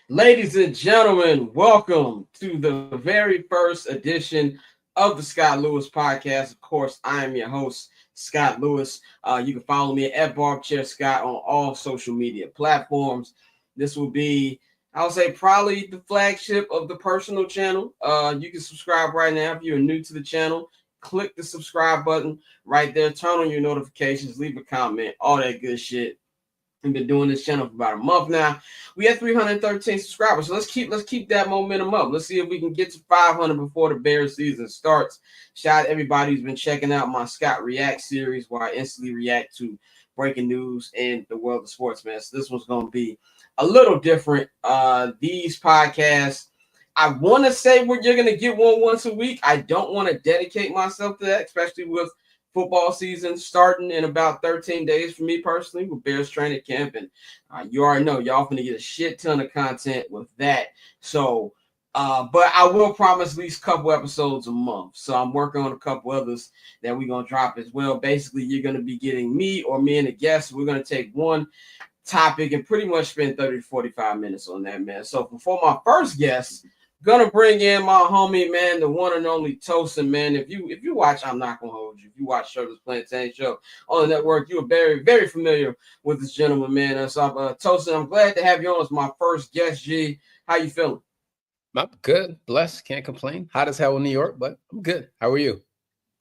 Ladies and gentlemen, welcome to the very first edition of the Scott Lewis podcast. Of course, I am your host, Scott Lewis. You can follow me at @BarbChairScott on all social media platforms. This will be, I'll say, probably the flagship of the personal channel. You can subscribe right now if you're new to the channel. Click the subscribe button right there. Turn on your notifications. Leave a comment. All that good shit. We've been doing this channel for about a month now. We have 313 subscribers, so let's keep that momentum up. Let's see if we can get to 500 before the Bears season starts. Shout out to everybody who's been checking out my Scott React series, where I instantly react to breaking news in the world of sports, man. So this one's going to be a little different. These podcasts, I want to say you're going to get one once a week. I don't want to dedicate myself to that, especially with football season starting in about 13 days for me personally with Bears training camp. And you already know y'all going to get a shit ton of content with that. So, but I will promise at least a couple episodes a month. So I'm working on a couple others that we're going to drop as well. Basically, you're going to be getting me or me and a guest. We're going to take one topic and pretty much spend 30 to 45 minutes on that, man. So before my first guest, gonna bring in my homie, man, the one and only Tosin, man. If you watch I'm Not Gonna Hold You, if you watch Shirtless Plantain Show on the network, you are very, very familiar with this gentleman, man. So Tosin, I'm glad to have you on as my first guest, G. How you feeling? I'm good, blessed, can't complain. Hot as hell in New York, but I'm good. How are you?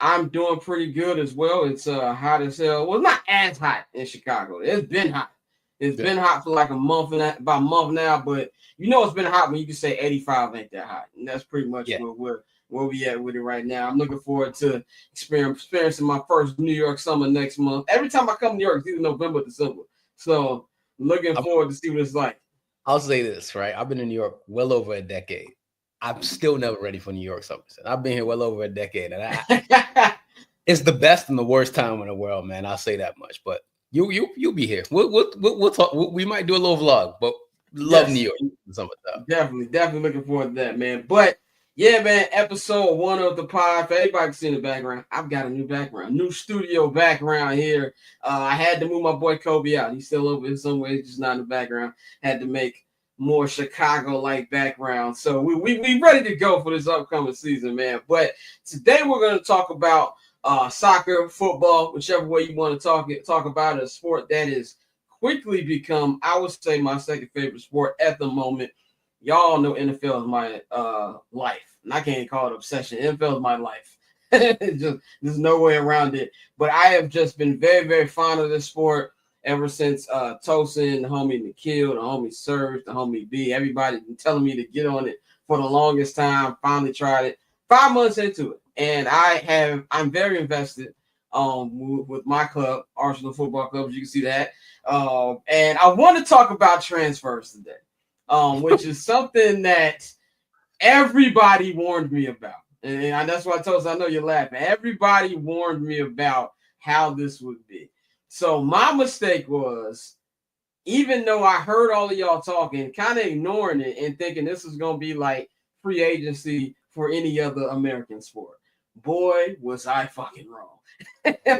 I'm doing pretty good as well. It's hot as hell. Well, not as hot in Chicago. It's been hot. It's been hot for like about a month now, but you know it's been hot when you can say 85 ain't that hot. And that's pretty much where we at with it right now. I'm looking forward to experiencing my first New York summer next month. Every time I come to New York, it's either November or December. So looking forward to see what it's like. I'll say this, right? I've been in New York well over a decade. I'm still never ready for New York summer. I've been here well over a decade. And it's the best and the worst time in the world, man. I'll say that much. But you'll be here. We'll talk. We might do a little vlog, but love New York. Definitely looking forward to that, man. But yeah, man, episode 1 of the pod. For everybody can see in the background, I've got a new background, new studio background here. I had to move my boy Kobe out. He's still over here somewhere, he's just not in the background. Had to make more Chicago-like background. So we ready to go for this upcoming season, man. But today we're going to talk about soccer, football, whichever way you want to talk about a sport that is quickly become, I would say, my second favorite sport at the moment. Y'all know NFL is my life. And I can't call it obsession. NFL is my life. There's no way around it. But I have just been very, very fond of this sport ever since Tosin, the homie Makinde, the homie Serge, the homie B. Everybody been telling me to get on it for the longest time. Finally tried it. 5 months into it. And I'm very invested with my club, Arsenal Football Club, as you can see that. And I want to talk about transfers today, which is something that everybody warned me about. And that's why I told you, I know you're laughing. Everybody warned me about how this would be. So my mistake was, even though I heard all of y'all talking, kind of ignoring it and thinking this is going to be like free agency for any other American sport. Boy, was I fucking wrong.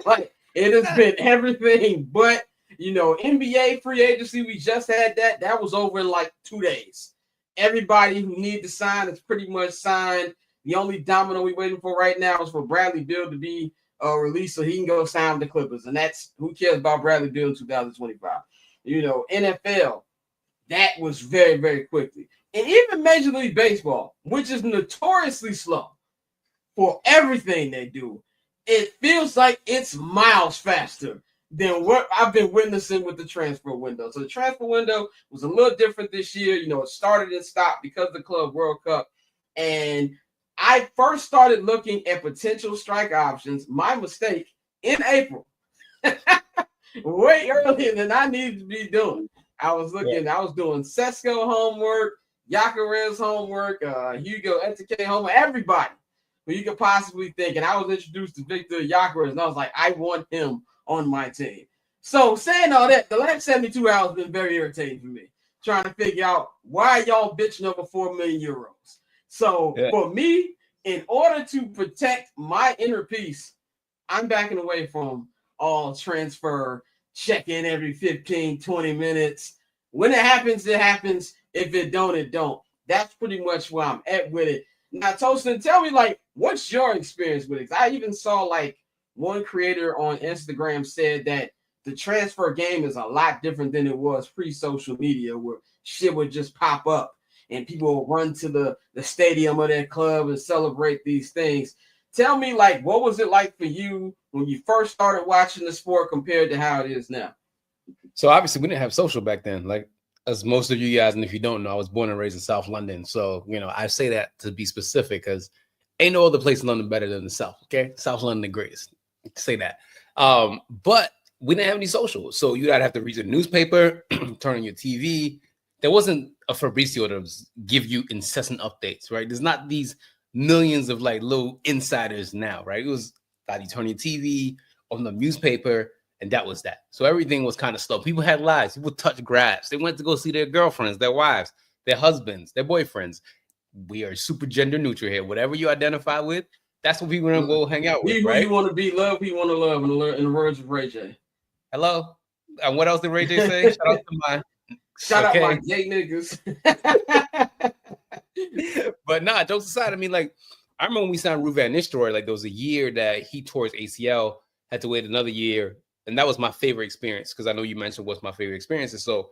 Like, it has been everything but, NBA free agency. We just had that. That was over in like 2 days. Everybody who needed to sign is pretty much signed. The only domino we're waiting for right now is for Bradley Beal to be released so he can go sign with the Clippers. And that's, who cares about Bradley Beal in 2025? NFL, that was very, very quickly. And even Major League Baseball, which is notoriously slow for everything they do, it feels like it's miles faster than what I've been witnessing with the transfer window. So the transfer window was a little different this year. It started and stopped because of the Club World Cup. And I first started looking at potential strike options, my mistake, in April. Way earlier than I needed to be doing. I was doing Sesko homework, Yacarez homework, Hugo Etike homework, everybody who you could possibly think. And I was introduced to Victor Yacarez, and I was like, I want him on my team. So saying all that, the last 72 hours have been very irritating for me, trying to figure out why y'all bitching over 4 million euros. So for me, in order to protect my inner peace, I'm backing away from all transfer check-in every 15, 20 minutes. When it happens, it happens. If it don't, it don't. That's pretty much where I'm at with it. Now, Tosin, tell me, like, what's your experience with it? I even saw, like, one creator on Instagram said that the transfer game is a lot different than it was pre-social media, where shit would just pop up and people will run to the stadium of their club and celebrate these things. Tell me, like, what was it like for you when you first started watching the sport compared to how it is now? So obviously we didn't have social back then, like as most of you guys, and if you don't know, I was born and raised in South London. So, I say that to be specific because ain't no other place in London better than the South, okay? South London the greatest. Say that. But we didn't have any social. So you'd have to read the newspaper, turn on your TV. There wasn't a Fabrizio to give you incessant updates, right? There's not these millions of like little insiders now, right? It was that you turn your TV on the newspaper, and that was that. So everything was kind of slow. People had lives. People touched grass. They went to go see their girlfriends, their wives, their husbands, their boyfriends. We are super gender neutral here. Whatever you identify with, that's what people gonna go hang out with, right? Who you want to be, love who you want to love, in the words of Ray J. Hello? And what else did Ray J say? Shout out my gay niggas. But nah, jokes aside, I mean, like, I remember when we signed Ruud van Nistelrooy, like there was a year that he tore his ACL, had to wait another year. And that was my favorite experience because I know you mentioned what's my favorite experience. And so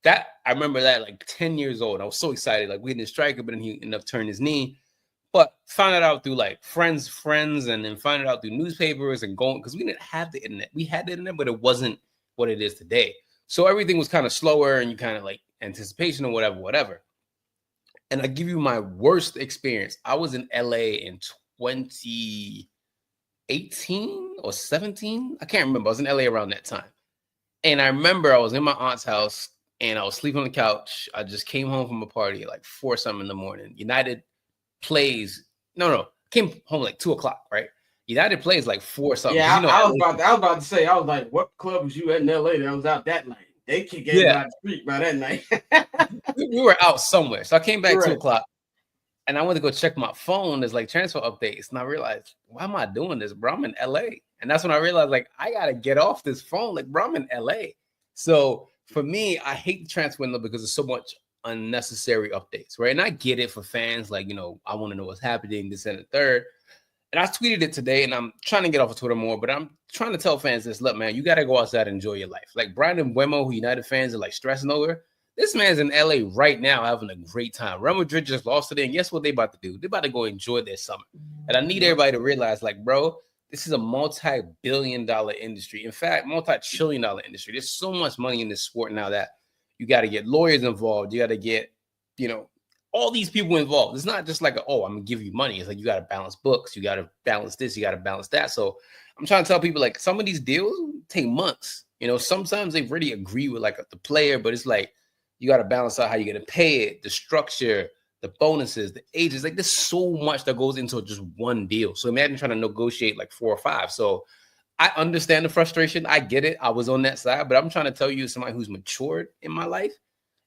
that, I remember that like 10 years old. I was so excited. Like we didn't strike it, but then he ended up turning his knee. But found it out through like friends, and then find it out through newspapers and going, because we didn't have the internet. We had the internet, but it wasn't what it is today. So everything was kind of slower and you kind of like anticipation or whatever. And I give you my worst experience. I was in LA in 2018 or 17. I can't remember. I was in LA around that time. And I remember I was in my aunt's house and I was sleeping on the couch. I just came home from a party at like 4 something in the morning. United plays. Came home like 2 o'clock, right? United plays like 4 something. Yeah, I was about to say, I was like, what club was you at in LA that was out that night? They kicked out the street by that night. We were out somewhere. So I came back 2 o'clock and I went to go check my phone. There's like transfer updates. And I realized, why am I doing this, bro? I'm in LA. And that's when I realized, like, I got to get off this phone. Like, bro, I'm in LA. So for me, I hate the transfer window because there's so much unnecessary updates, right? And I get it for fans. Like, I want to know what's happening, this and the third. And I tweeted it today, and I'm trying to get off of Twitter more, but I'm trying to tell fans this. Look, man, you got to go outside and enjoy your life. Like Brandon Wemo, who United fans are like stressing over, this man's in LA right now having a great time. Real Madrid just lost today, and guess what they about to do? They're about to go enjoy their summer. And I need everybody to realize, like, bro, this is a multi-billion-dollar industry. In fact, multi-trillion-dollar industry. There's so much money in this sport now that you got to get lawyers involved. You got to get, all these people involved. It's not just like, I'm going to give you money. It's like you got to balance books. You got to balance this. You got to balance that. So I'm trying to tell people, like, some of these deals take months. Sometimes they really agree with, like, the player, but it's like you got to balance out how you're going to pay it, the structure, the bonuses, the ages. Like, there's so much that goes into just one deal. So imagine trying to negotiate, like, 4 or 5. So I understand the frustration. I get it. I was on that side. But I'm trying to tell you, somebody who's matured in my life,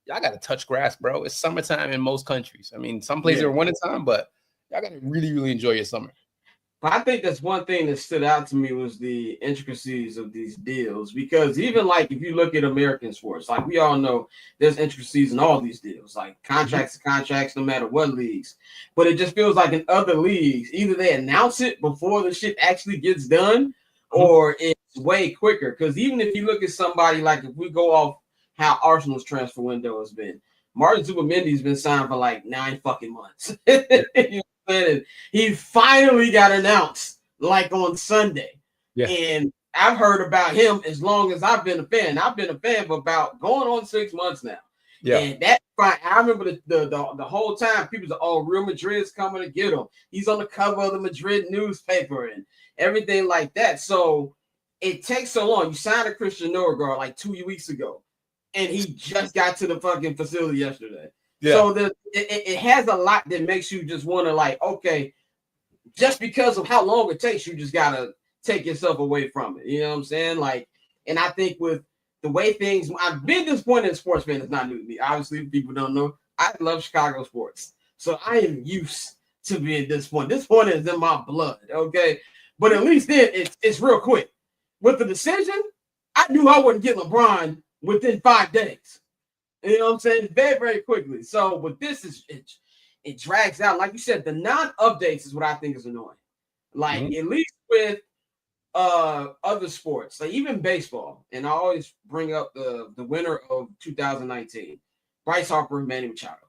y'all got to touch grass, bro. It's summertime in most countries. I mean, some places are wintertime, but y'all got to really, really enjoy your summer. But I think that's one thing that stood out to me was the intricacies of these deals. Because even like if you look at American sports, like we all know there's intricacies in all these deals, like contracts to contracts, no matter what leagues. But it just feels like in other leagues, either they announce it before the shit actually gets done, or it's way quicker. Because even if you look at somebody like if we go off how Arsenal's transfer window has been. Martin Zubimendi's been signed for like 9 fucking months. And he finally got announced like on Sunday. Yeah. And I've heard about him as long as I've been a fan. I've been a fan for about going on 6 months now. Yeah. And that's fine. I remember the whole time people said, Real Madrid's coming to get him. He's on the cover of the Madrid newspaper and everything like that. So it takes so long. You signed a Christian Norgard like 2 weeks ago. And he just got to the fucking facility yesterday. Yeah. So it has a lot that makes you just want to like, okay, just because of how long it takes, you just got to take yourself away from it. You know what I'm saying? Like, and I think with the way things, I've been disappointed in sports fan is not new to me. Obviously, people don't know. I love Chicago sports. So I am used to being disappointed. Disappointed is in my blood, okay? But at least then it's real quick. With the decision, I knew I wouldn't get LeBron within 5 days. You know what I'm saying? Very, very quickly. So with this, it drags out. Like you said, the non-updates is what I think is annoying. Like, at least with other sports, like even baseball, and I always bring up the winner of 2019, Bryce Harper and Manny Machado.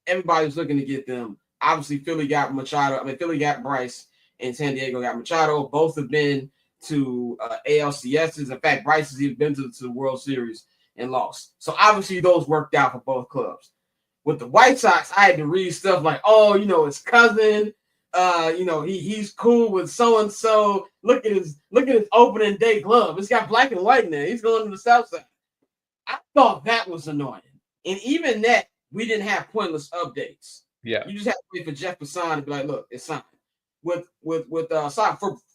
Everybody was looking to get them. Obviously, Philly got Machado. I mean, Philly got Bryce, and San Diego got Machado. Both have been to ALCSs. In fact, Bryce has even been to the World Series and lost. So obviously, those worked out for both clubs. With the White Sox, I had to read stuff like, oh, his cousin, he's cool with so and so. Look at his opening day glove. It's got black and white in there. He's going to the South Side. I thought that was annoying, and even that we didn't have pointless updates. Yeah, you just have to wait for Jeff Passan to be like, look, it's signed. With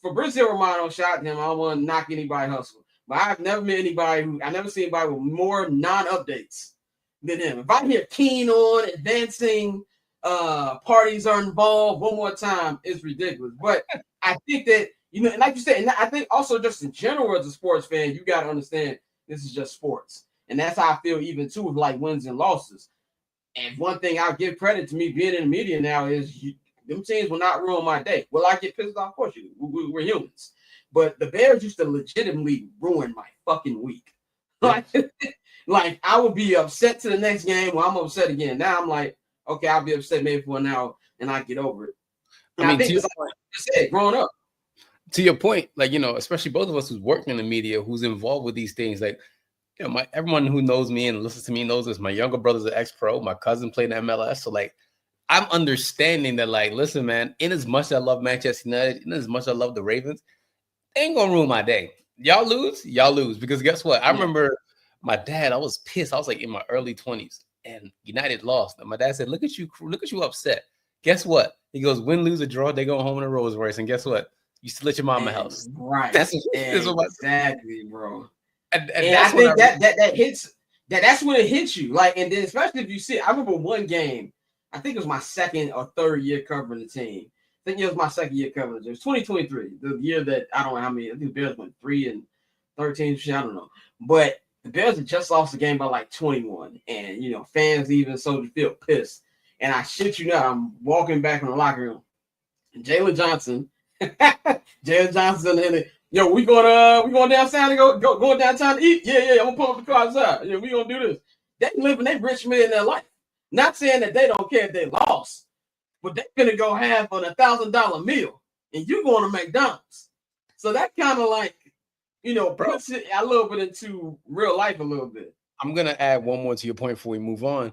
Fabrizio Romano, shout him. I don't want to knock anybody hustle, but I've never met anybody never seen anybody with more non-updates than him. If I hear keen on advancing, parties are involved one more time, it's ridiculous. But I think that, and like you said, and I think also just in general as a sports fan, you got to understand this is just sports. And that's how I feel even too with like wins and losses. And one thing I'll give credit to me being in the media now is them teams will not ruin my day. Will I get pissed off? Of course you do. We're humans. But the Bears used to legitimately ruin my fucking week. Like I would be upset to the next game where I'm upset again. Now I'm like, okay, I'll be upset maybe for an hour and I get over it. And I think it's like you said, growing up. To your point, like, especially both of us who's working in the media, who's involved with these things, like, everyone who knows me and listens to me knows this. My younger brother's an ex-pro. My cousin played in MLS. So, like, I'm understanding that, like, listen, man, in as much as I love Manchester United, in as much as I love the Ravens, they ain't going to ruin my day. Y'all lose. Because guess what? I remember my dad, I was pissed. I was, like, in my early 20s, and United lost. And my dad said, look at you upset. Guess what? He goes, win, lose, or draw, they go home in a Rolls Royce. And guess what? You still at your mama's house. Right. Exactly, bro. And I think that hits that's when it hits you. Like, and then especially if you see, I remember one game, I think it was my second or third year covering the team. I think it was my second year covering the team. It was 2023, the year that I don't know how many, I think the Bears went 3-13, I don't know. But the Bears had just lost the game by like 21. And fans even so feel pissed. And I shit you not, I'm walking back in the locker room. And Jalen Johnson, and we going downtown and going downtown to eat. Yeah, I'm gonna pull up the car outside. We gonna do this. They living their rich man their life. Not saying that they don't care if they lost, but they gonna go have on $1,000 meal, and you going to McDonald's. So that kind of like, puts it a little bit into real life a little bit. I'm gonna add one more to your point before we move on.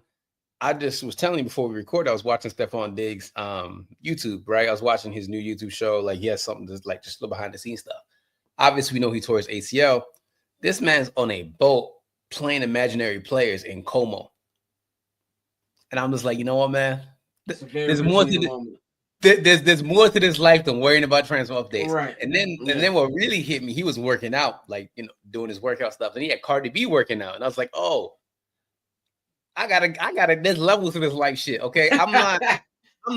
I just was telling you before we recorded, I was watching Stephon Diggs' YouTube, right? I was watching his new YouTube show. Like, he has something that's like just a little behind the scenes stuff. Obviously, we know he tore his ACL. This man's on a boat playing imaginary players in Como. And I'm just like, you know what, man? There's more to there's more to this life than worrying about transfer updates. Right. And then what really hit me, he was working out, like, doing his workout stuff. And he had Cardi B working out. And I was like, oh, I gotta there's levels to this life shit. Okay. I'm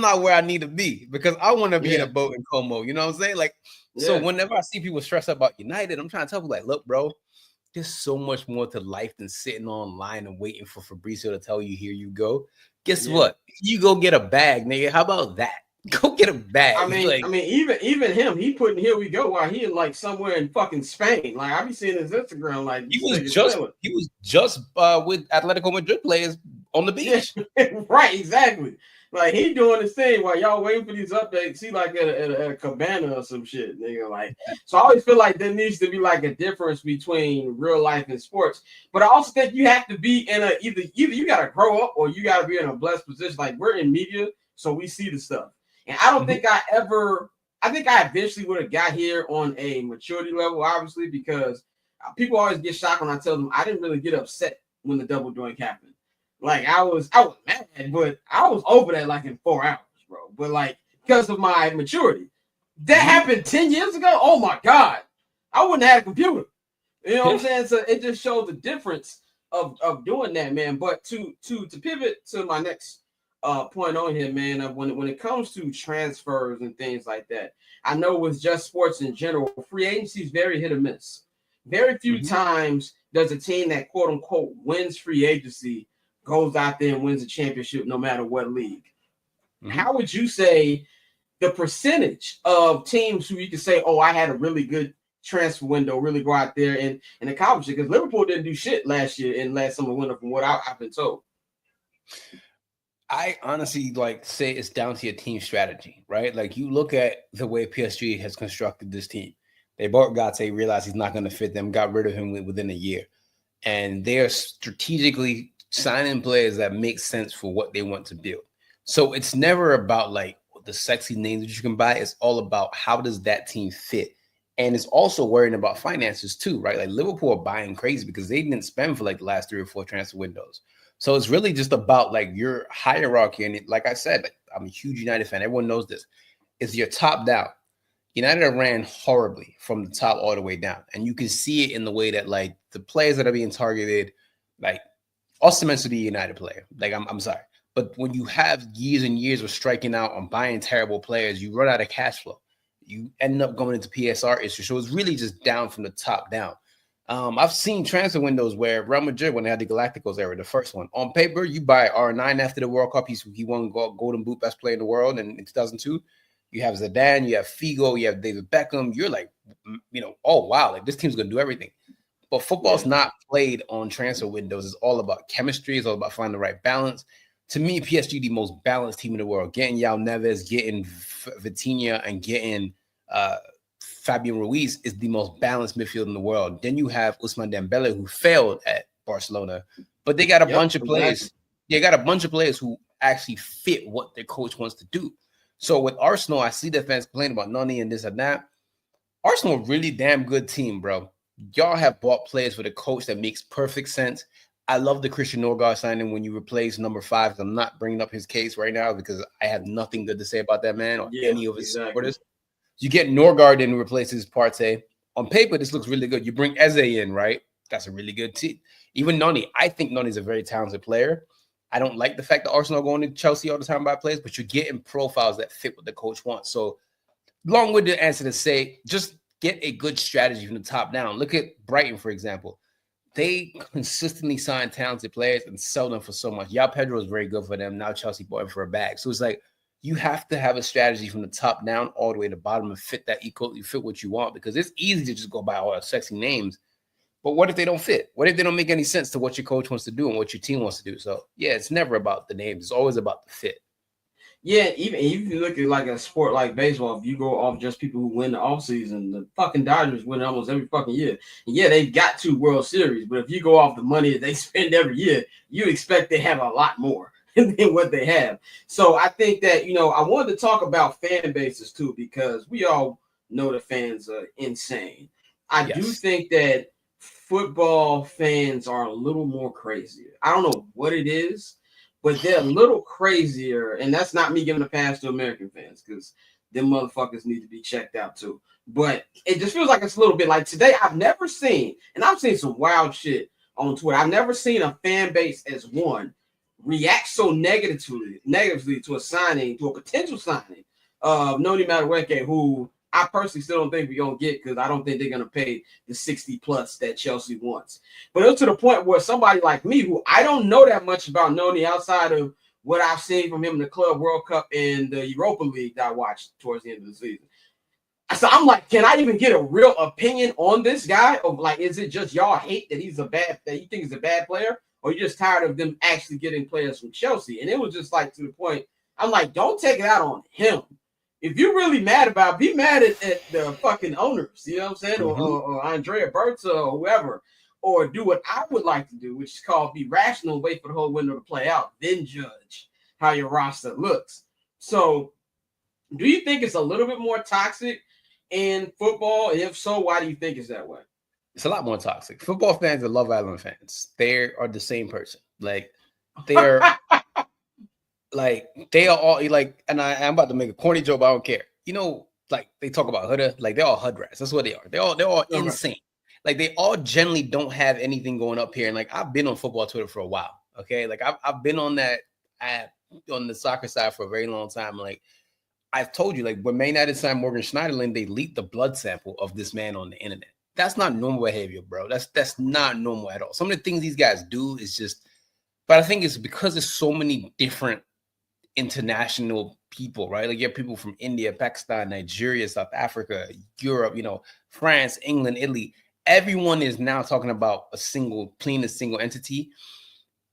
not where I need to be because I want to be in a boat in Como. You know what I'm saying? Like, so whenever I see people stress about United, I'm trying to tell them, like, look, bro, there's so much more to life than sitting online and waiting for Fabrizio to tell you, here you go. Guess what? You go get a bag, nigga. How about that? Go get a bag. I mean, even him, he putting here we go while he in like somewhere in fucking Spain. Like, I be seeing his Instagram, like he was just with Atletico Madrid players on the beach. Right, exactly. Like, he doing his thing while y'all waiting for these updates. He like at a cabana or some shit, nigga. Like, so I always feel like there needs to be like a difference between real life and sports. But I also think you have to be in either you gotta grow up or you gotta be in a blessed position. Like, we're in media, so we see the stuff. And I don't think I eventually would have got here on a maturity level, obviously, because people always get shocked when I tell them I didn't really get upset when the double doink happened. Like, I was mad, but I was over that like in 4 hours, bro. But like, because of my maturity. That happened 10 years ago? Oh my God. I wouldn't have had a computer. You know what I'm saying? So it just shows the difference of doing that, man. But to pivot to my next point on here, man, when it comes to transfers and things like that, I know with just sports in general, free agency is very hit or miss. Very few times does a team that quote unquote wins free agency goes out there and wins a championship no matter what league. How would you say the percentage of teams who you can say, oh, I had a really good transfer window, really go out there and accomplish it? Because Liverpool didn't do shit last year and last summer winter, from what I've been told. I honestly say it's down to your team strategy, right? Like you look at the way PSG has constructed this team. They bought Gate, realized he's not going to fit them, got rid of him within a year. And they're strategically signing players that make sense for what they want to build. So it's never about the sexy names that you can buy. It's all about how does that team fit. And it's also worrying about finances too, right? Like Liverpool are buying crazy because they didn't spend for the last 3 or 4 transfer windows. So it's really just about your hierarchy. And like I said, I'm a huge United fan. Everyone knows this. It's your top down. United ran horribly from the top all the way down. And you can see it in the way that the players that are being targeted, Osimhen's to be a United player. I'm sorry. But when you have years and years of striking out on buying terrible players, you run out of cash flow. You end up going into PSR issues. So it's really just down from the top down. I've seen transfer windows where Real Madrid, when they had the Galacticos era, the first one, on paper, you buy R9 after the World Cup. He won Golden Boot, best player in the world in 2002. You have Zidane, you have Figo, you have David Beckham. You're oh, wow, this team's going to do everything. But football's not played on transfer windows. It's all about chemistry. It's all about finding the right balance. To me, PSG, the most balanced team in the world. Getting Yao Neves, getting Vitinha, and getting Fabian Ruiz is the most balanced midfield in the world. Then you have Ousmane Dembele, who failed at Barcelona, but they got a bunch of players. They got a bunch of players who actually fit what their coach wants to do. So with Arsenal, I see the fans complaining about Nani and this and that. Arsenal, really damn good team, bro. Y'all have bought players for the coach that makes perfect sense. I love the Christian Norgard signing when you replace number 5. I'm not bringing up his case right now because I have nothing good to say about that man or any of his supporters. You get Norgard in and replaces Partey. On paper, this looks really good. You bring Eze in, right? That's a really good team. Even Nani. I think Nani's a very talented player. I don't like the fact that Arsenal are going to Chelsea all the time by players, but you're getting profiles that fit what the coach wants. So long-winded answer to say, just get a good strategy from the top down. Look at Brighton, for example. They consistently sign talented players and sell them for so much. Yao Pedro is very good for them. Now Chelsea bought him for a bag. So it's you have to have a strategy from the top down all the way to the bottom and fit that equally, fit what you want, because it's easy to just go by all the sexy names. But what if they don't fit? What if they don't make any sense to what your coach wants to do and what your team wants to do? So, yeah, it's never about the names. It's always about the fit. Yeah, even if you look at a sport like baseball, if you go off just people who win the offseason, the fucking Dodgers win almost every fucking year. And yeah, they've got 2 World Series, but if you go off the money that they spend every year, you expect they have a lot more than what they have. So I think that, I wanted to talk about fan bases too, because we all know the fans are insane. I do think that football fans are a little more crazier. I don't know what it is, but they're a little crazier. And that's not me giving a pass to American fans, because them motherfuckers need to be checked out too. But it just feels like it's a little bit like today. I've never seen, and I've seen some wild shit on Twitter. I've never seen a fan base as one react so negatively to a signing, to a potential signing of Noni Madueke, who I personally still don't think we're going to get, because I don't think they're going to pay the 60 plus that Chelsea wants. But it was to the point where somebody like me, who I don't know that much about Noni outside of what I've seen from him in the Club World Cup and the Europa League that I watched towards the end of the season. So I'm like, can I even get a real opinion on this guy? Of is it just y'all hate that that you think he's a bad player? Or you're just tired of them actually getting players from Chelsea? And it was just to the point, I'm like, don't take it out on him. If you're really mad about it, be mad at the fucking owners, you know what I'm saying? Mm-hmm. Or Andrea Berta or whoever. Or do what I would like to do, which is called be rational, wait for the whole window to play out, then judge how your roster looks. So do you think it's a little bit more toxic in football? And if so, why do you think it's that way? It's a lot more toxic. Football fans and Love Island fans, they are the same person. They're they are all and I'm about to make a corny joke, but I don't care. like they talk about hood, like they're all hood rats. That's what they are. They're all insane. Like they all generally don't have anything going up here. And like I've been on football Twitter for a while. Okay, like I've been on that app on the soccer side for a very long time. Like I've told you, like when Man United signed Morgan Schneiderlin, they leaked the blood sample of this man on the internet. That's not normal behavior, bro. That's not normal at all. Some of the things these guys do is just, but I think it's because there's so many different international people, right? Like you have people from India, Pakistan, Nigeria, South Africa, Europe, France, England, Italy. Everyone is now talking about a single entity.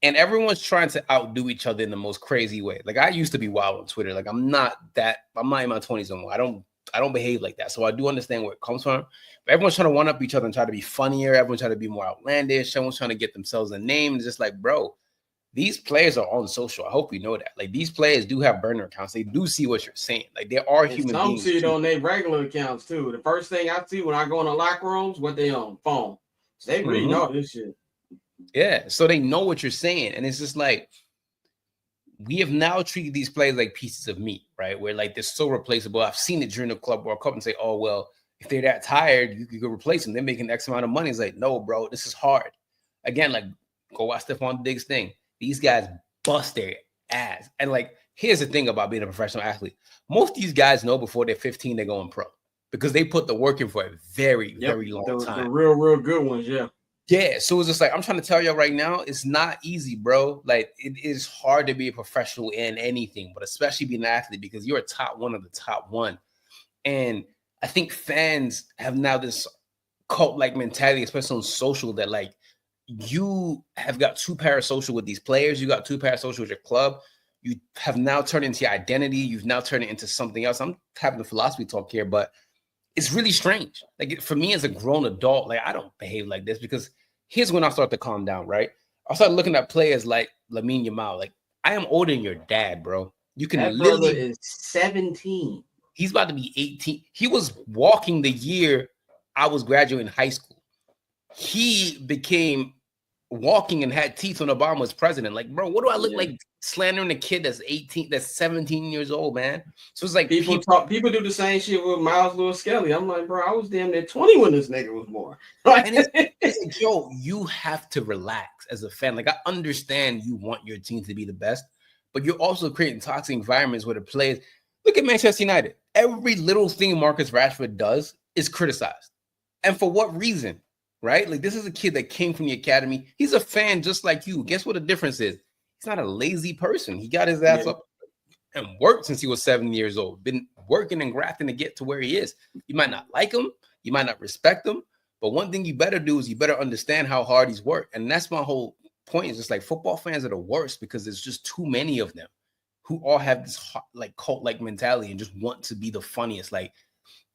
And everyone's trying to outdo each other in the most crazy way. Like I used to be wild on Twitter. Like I'm not in my 20s anymore. I don't behave like that. So I do understand where it comes from. But everyone's trying to one up each other and try to be funnier. Everyone's trying to be more outlandish. Someone's trying to get themselves a name. It's just like, bro, these players are on social. I hope you know that. Like these players do have burner accounts. They do see what you're saying. Like they are human beings. Some see it on their regular accounts too. The first thing I see when I go in the locker rooms, what they on phone. So they reading all this shit. Yeah, so they know what you're saying, and it's just like we have now treated these players like pieces of meat, right? Where like they're so replaceable. I've seen it during the Club World Cup and say, "Oh well, if they're that tired, you could go replace them. They're making X amount of money." It's like, no, bro, this is hard. Again, like go watch Stephon Diggs thing. These guys bust their ass, and like here's the thing about being a professional athlete: most of these guys know before they're 15 they're going pro because they put the work in for a very long time. The real good ones, yeah. Yeah, so it's just like I'm trying to tell you right now, it's not easy, bro. Like it is hard to be a professional in anything, but especially being an athlete because you're a top one of the top one. And I think fans have now this cult-like mentality, especially on social, that like you have got too parasocial with these players, you got too parasocial with your club. You have now turned into your identity. You've now turned it into something else. I'm having a philosophy talk here, but it's really strange. Like for me as a grown adult, like I don't behave like this because here's when I start to calm down, right? I start looking at players like Lamine Yamal. Like I am older than your dad, bro. You can that brother is 17. He's about to be 18. He was walking the year I was graduating high school. He became walking and had teeth when Obama was president. Like, bro, what do I look like slandering a kid that's 18, that's 17 years old, man? So it's like people do the same shit with Miles Lewis Skelly. I'm like, bro, I was damn near 20 when this nigga was born. And it's like, yo, you have to relax as a fan. Like, I understand you want your team to be the best, but you're also creating toxic environments where the players look at Manchester United. Every little thing Marcus Rashford does is criticized. And for what reason? Right? Like this is a kid that came from the academy. He's a fan just like you. Guess what the difference is? He's not a lazy person. He got his ass up and worked since he was 7 years old. Been working and grafting to get to where he is. You might not like him. You might not respect him. But one thing you better do is you better understand how hard he's worked. And that's my whole point. Is just like football fans are the worst because there's just too many of them who all have this like cult-like mentality and just want to be the funniest. Like,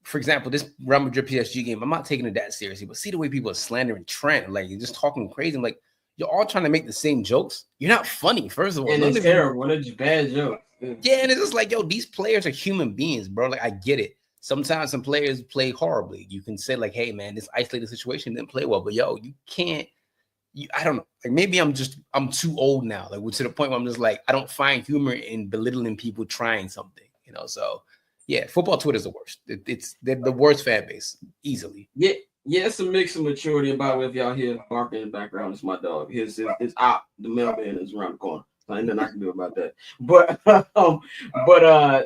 for example, this Real Madrid PSG game, I'm not taking it that seriously, but see the way people are slandering Trent, like you're just talking crazy. I'm like, you're all trying to make the same jokes. You're not funny, first of all. And it's terrible. It's bad jokes. Yeah, and it's just like, yo, these players are human beings, bro. Like, I get it. Sometimes some players play horribly. You can say, like, hey, man, this isolated situation didn't play well. But, yo, you can't. I don't know. Like, maybe I'm too old now. Like, to the point where I'm just like, I don't find humor in belittling people trying something, So, yeah, football Twitter is the worst. They're the worst fan base, easily. Yeah, it's a mix of maturity. About if y'all hear barking in the background, it's my dog. His op, the mailman is around the corner. So ain't nothing I can do about that. But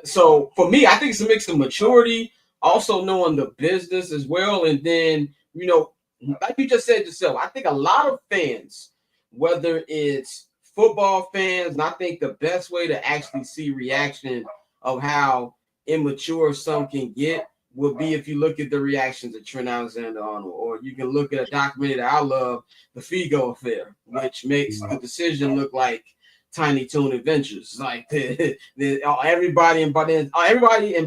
so for me, I think it's a mix of maturity, also knowing the business as well, and then like you just said yourself, I think a lot of fans, whether it's football fans, and I think the best way to actually see reaction of how immature some can get would be if you look at the reactions of Trent Alexander-Arnold, or you can look at a documentary that I love, The Figo Affair, which makes the decision look like Tiny Toon Adventures. Like everybody in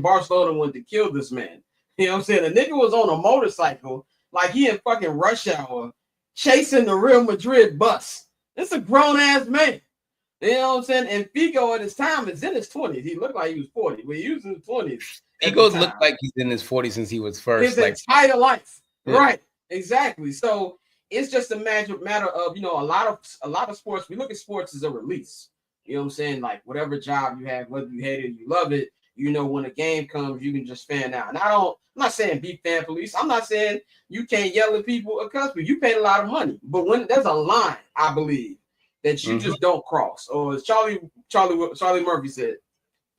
Barcelona wanted to kill this man. You know what I'm saying? The nigga was on a motorcycle, like he in fucking rush hour, chasing the Real Madrid bus. It's a grown ass man. You know what I'm saying? And Figo at his time is in his 20s. He looked like he was 40, but he was in his 20s. Figo's looked like he's in his 40s since he was first. His entire life. Yeah. Right. Exactly. So it's just a matter of, a lot of sports. We look at sports as a release. You know what I'm saying? Like whatever job you have, whether you hate it, you love it, when a game comes, you can just fan out. And I'm not saying be fan police. I'm not saying you can't yell at people or cuss people. You paid a lot of money. But when there's a line, I believe, that you just don't cross. Or as Charlie Murphy said,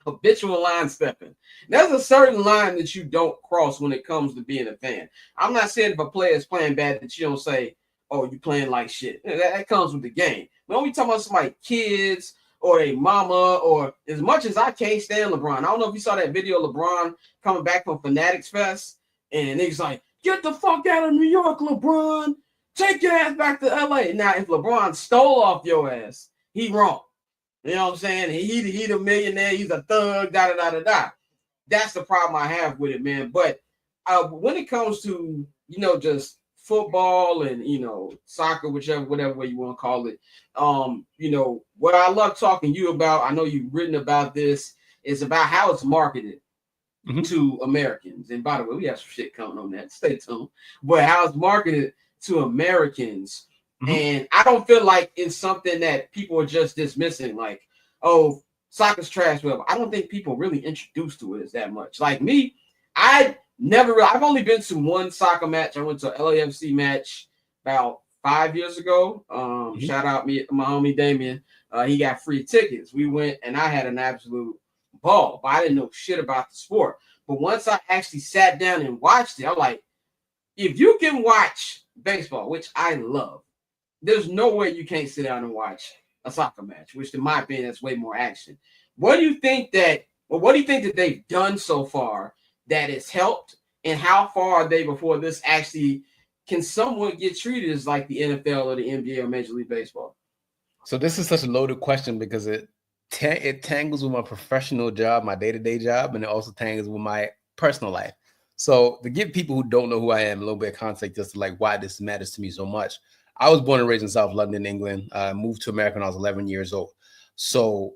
habitual line stepping. There's a certain line that you don't cross when it comes to being a fan. I'm not saying if a player is playing bad that you don't say, oh, you playing like shit. That comes with the game. When we talking about somebody, kids or a mama, or as much as I can't stand LeBron. I don't know if you saw that video of LeBron coming back from Fanatics Fest, and he's like, get the fuck out of New York, LeBron. Take your ass back to LA. Now, if LeBron stole off your ass, he wrong. You know what I'm saying? He the millionaire. He's a thug, da-da-da-da-da. That's the problem I have with it, man. But when it comes to, just football and, soccer, whatever way you want to call it, what I love talking to you about, I know you've written about this, is about how it's marketed to Americans. And by the way, we have some shit coming on that. Stay tuned. But how it's marketed to Americans. And I don't feel like it's something that people are just dismissing, like, oh, soccer's trash, whatever. I don't think people really introduced to it as that much. Like me, I've only been to one soccer match. I went to an LAFC match about 5 years ago. Shout out my homie Damien. He got free tickets. We went and I had an absolute ball, but I didn't know shit about the sport. But once I actually sat down and watched it, I'm like, if you can watch baseball, which I love, there's no way you can't sit down and watch a soccer match, which in my opinion, that's way more action. What do you think that they've done so far that has helped, and how far are they before this actually can somewhat get treated as like the NFL or the NBA or Major League Baseball? So this is such a loaded question because it tangles with my professional job, my day-to-day job, and it also tangles with my personal life. So to give people who don't know who I am a little bit of context just to like why this matters to me so much, I was born and raised in South London, England. I moved to America when I was 11 years old. So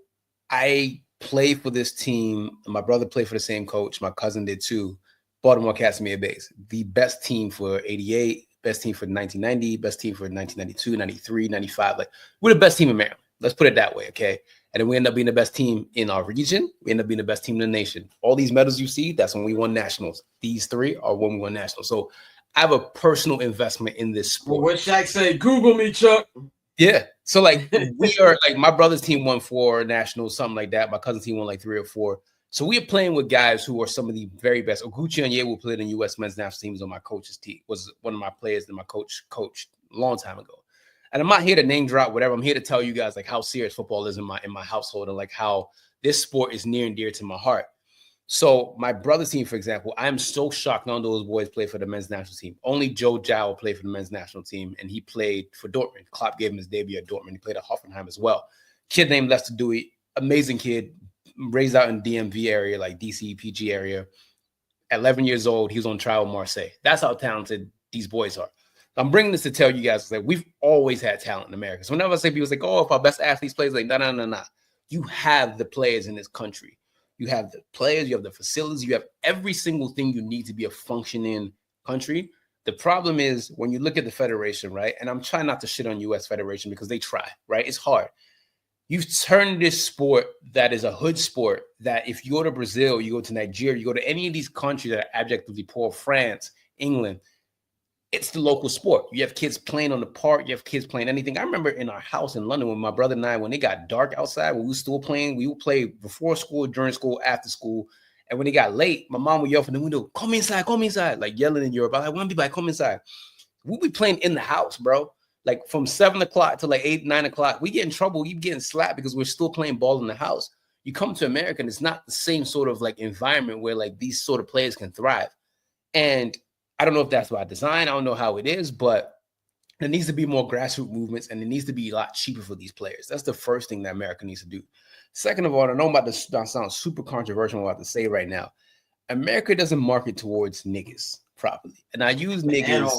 I played for this team. My brother played for the same coach. My cousin did too. Baltimore Casimir Bays, the best team for 88, best team for 1990, best team for 1992, 93, 95. Like, we're the best team in Maryland. Let's put it that way, okay? And then we end up being the best team in our region. We end up being the best team in the nation. All these medals you see, that's when we won nationals. These three are when we won nationals. So I have a personal investment in this sport. Well, what Shaq say? Google me, Chuck. Yeah. So like we are like my brother's team won 4 nationals, something like that. My cousin's team won like 3 or 4. So we are playing with guys who are some of the very best. Oguchi Onyewu played in U.S. men's national teams on my coach's team. Was one of my players that my coach coached a long time ago. And I'm not here to name drop whatever. I'm here to tell you guys like how serious football is in my household and like how this sport is near and dear to my heart. So my brother's team, for example, I'm so shocked none of those boys play for the men's national team. Only Joe Jow played for the men's national team, and he played for Dortmund. Klopp gave him his debut at Dortmund. He played at Hoffenheim as well. Kid named Lester Dewey, amazing kid, raised out in DMV area, like DC, PG area. At 11 years old, he was on trial with Marseille. That's how talented these boys are. I'm bringing this to tell you guys that we've always had talent in America. So whenever I say people like, oh, if our best athletes play, like, no. You have the players in this country. You have the players, you have the facilities, you have every single thing you need to be a functioning country. The problem is when you look at the federation, right? And I'm trying not to shit on U.S. Federation because they try, right? It's hard. You've turned this sport that is a hood sport that if you go to Brazil, you go to Nigeria, you go to any of these countries that are abjectly poor, France, England, it's the local sport. You have kids playing on the park. You have kids playing anything. I remember in our house in London when my brother and I, when it got dark outside, when we were still playing, we would play before school, during school, after school. And when it got late, my mom would yell from the window, come inside, like yelling in Europe. I want to be like, come inside. We'll be playing in the house, bro. Like from 7 o'clock to like 8, 9 o'clock. We get in trouble. We getting slapped because we're still playing ball in the house. You come to America and it's not the same sort of like environment where like these sort of players can thrive. And I don't know if that's by design. I don't know how it is, but there needs to be more grassroots movements and it needs to be a lot cheaper for these players. That's the first thing that America needs to do. Second of all, I know I'm about to sound super controversial what I'm about to say right now. America doesn't market towards niggas properly. And I use niggas.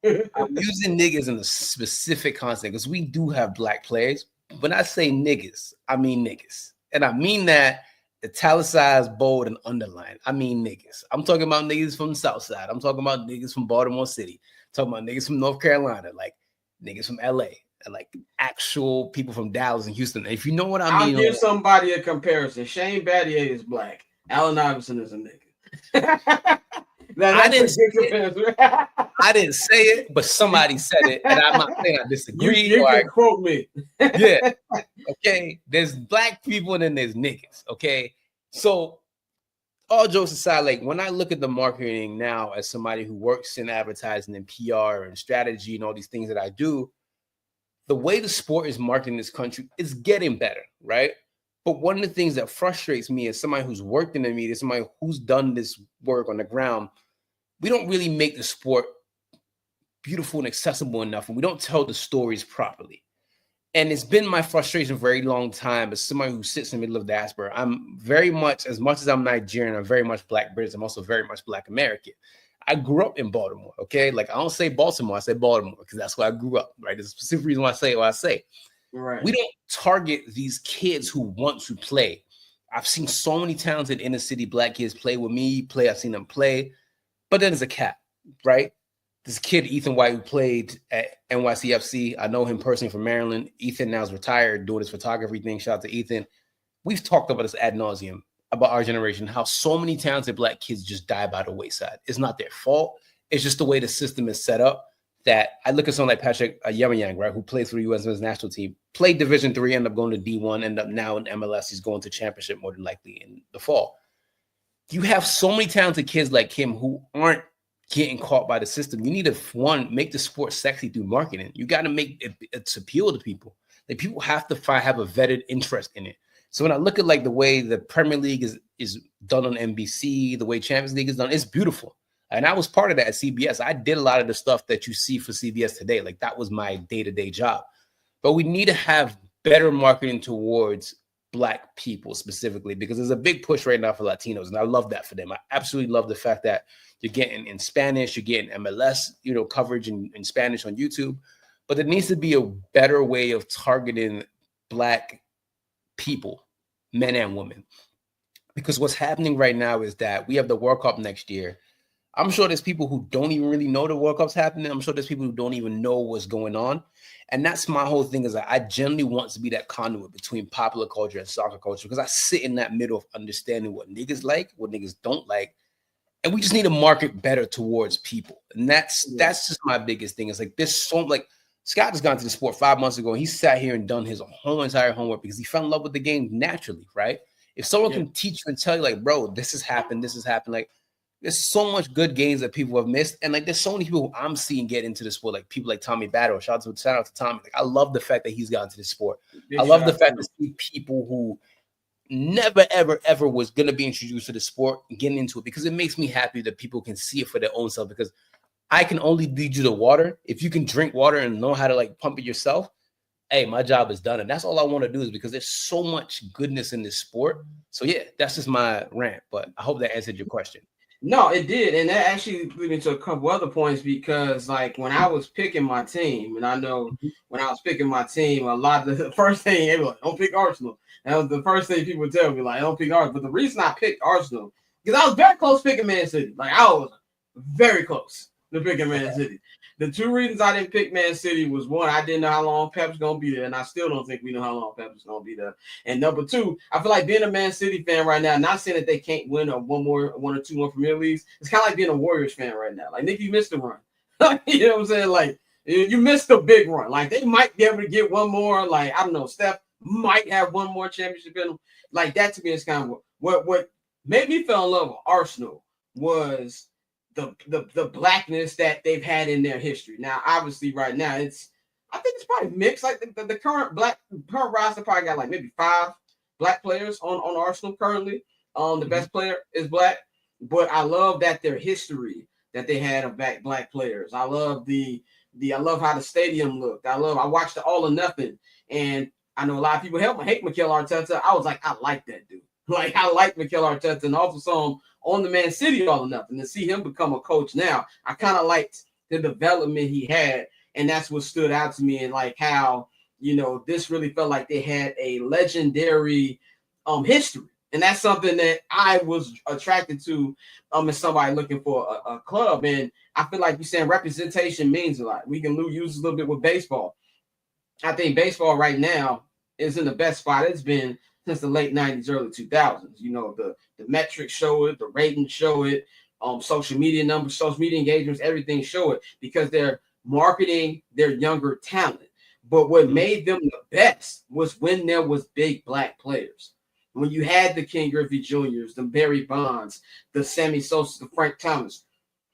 I'm using niggas in a specific context because we do have black players. When I say niggas, I mean niggas. And I mean that italicized, bold, and underlined. I mean niggas. I'm talking about niggas from the South Side. I'm talking about niggas from Baltimore City. I'm talking about niggas from North Carolina, like niggas from LA, and like actual people from Dallas and Houston. If you know what I mean. I'll give somebody a comparison. Shane Battier is black. Allen Iverson is a nigga. I didn't say it, but somebody said it, and I'm not saying I disagree. You can quote me. Yeah. Okay. There's black people and then there's niggas. Okay. So all jokes aside, like when I look at the marketing now as somebody who works in advertising and PR and strategy and all these things that I do, the way the sport is marketed in this country is getting better, right? But one of the things that frustrates me as somebody who's worked in the media, somebody who's done this work on the ground, we don't really make the sport beautiful and accessible enough, and we don't tell the stories properly. And it's been my frustration for a very long time as somebody who sits in the middle of diaspora. I'm very much as I'm Nigerian, I'm very much Black British. I'm also very much Black American. I grew up in Baltimore, okay? Like, I don't say Baltimore, I say Baltimore because that's where I grew up, right? There's a specific reason why I say what I say. Right. We don't target these kids who want to play. I've seen so many talented inner city Black kids play with me, I've seen them play, but then there's a cap, right? This kid, Ethan White, who played at NYCFC, I know him personally from Maryland. Ethan now is retired, doing his photography thing. Shout out to Ethan. We've talked about this ad nauseum, about our generation, how so many talented Black kids just die by the wayside. It's not their fault. It's just the way the system is set up that I look at someone like Patrick Yemayang, right, who plays for the U.S. men's national team, played Division III, ended up going to D1, ended up now in MLS. He's going to championship more than likely in the fall. You have so many talented kids like him who aren't getting caught by the system. You need to, make the sport sexy through marketing. You got to make it appeal to people. Like, people have to have a vetted interest in it. So when I look at like the way the Premier League is done on NBC, the way Champions League is done, it's beautiful. And I was part of that at CBS. I did a lot of the stuff that you see for CBS today. Like, that was my day-to-day job. But we need to have better marketing towards Black people specifically, because there's a big push right now for Latinos. And I love that for them. I absolutely love the fact that you're getting in Spanish, you're getting MLS, coverage in Spanish on YouTube. But there needs to be a better way of targeting Black people, men and women. Because what's happening right now is that we have the World Cup next year. I'm sure there's people who don't even really know the World Cup's happening. I'm sure there's people who don't even know what's going on. And that's my whole thing, is that I generally want to be that conduit between popular culture and soccer culture, because I sit in that middle of understanding what niggas like, what niggas don't like. And we just need to market better towards people. And that's just my biggest thing. It's like, this so, like, Scott has gone to the sport 5 months ago. And he sat here and done his whole entire homework because he fell in love with the game naturally, right? If someone can teach you and tell you, like, bro, this has happened, like, there's so much good games that people have missed. And like, there's so many people who I'm seeing get into the sport, like people like Tommy Battle. Shout out to Tommy. Like, I love the fact that he's gotten to the sport. I love the fact to see people who never, ever, ever was going to be introduced to the sport getting into it, because it makes me happy that people can see it for their own self, because I can only lead you to water. If you can drink water and know how to like pump it yourself, hey, my job is done. And that's all I want to do, is because there's so much goodness in this sport. So yeah, that's just my rant, but I hope that answered your question. No, it did. And that actually led me to a couple other points, because like when I was picking my team, and I know when I was picking my team, a lot of the first thing, they were like, don't pick Arsenal. That was the first thing people would tell me, like, don't pick Arsenal. But the reason I picked Arsenal, because I was very close picking Man City. Like, I was very close to picking Man City. The two reasons I didn't pick Man City was, one, I didn't know how long Pep's going to be there, and I still don't think we know how long Pep's going to be there. And number two, I feel like being a Man City fan right now, not saying that they can't win one or two more Premier Leagues, it's kind of like being a Warriors fan right now. Like, Nick, you missed the run. You know what I'm saying? Like, you missed a big run. Like, they might be able to get one more. Like, I don't know, Steph might have one more championship in them. Like, that to me is kind of what made me fall in love with Arsenal was the blackness that they've had in their history. Now, obviously, right now, I think it's probably mixed. Like the current roster probably got like maybe 5 Black players on Arsenal currently. The best player is Black, but I love that their history that they had of Black players. I love I love how the stadium looked. I watched the All or Nothing, and I know a lot of people hate Mikel Arteta. I was like, I like that dude. Like, I like Mikel Arteta, and also saw him on the Man City All or Nothing. To see him become a coach now, I kind of liked the development he had, and that's what stood out to me. And like how, this really felt like they had a legendary history. And that's something that I was attracted to as somebody looking for a club. And I feel like you're saying representation means a lot. We can use a little bit with baseball. I think baseball right now is in the best spot it's been since the late 90s, early 2000s. The metrics show it, the ratings show it, social media numbers, social media engagements, everything show it because they're marketing their younger talent. But what made them the best was when there was big black players. When you had the Ken Griffey Jr.'s, the Barry Bonds, the Sammy Sosa, the Frank Thomas,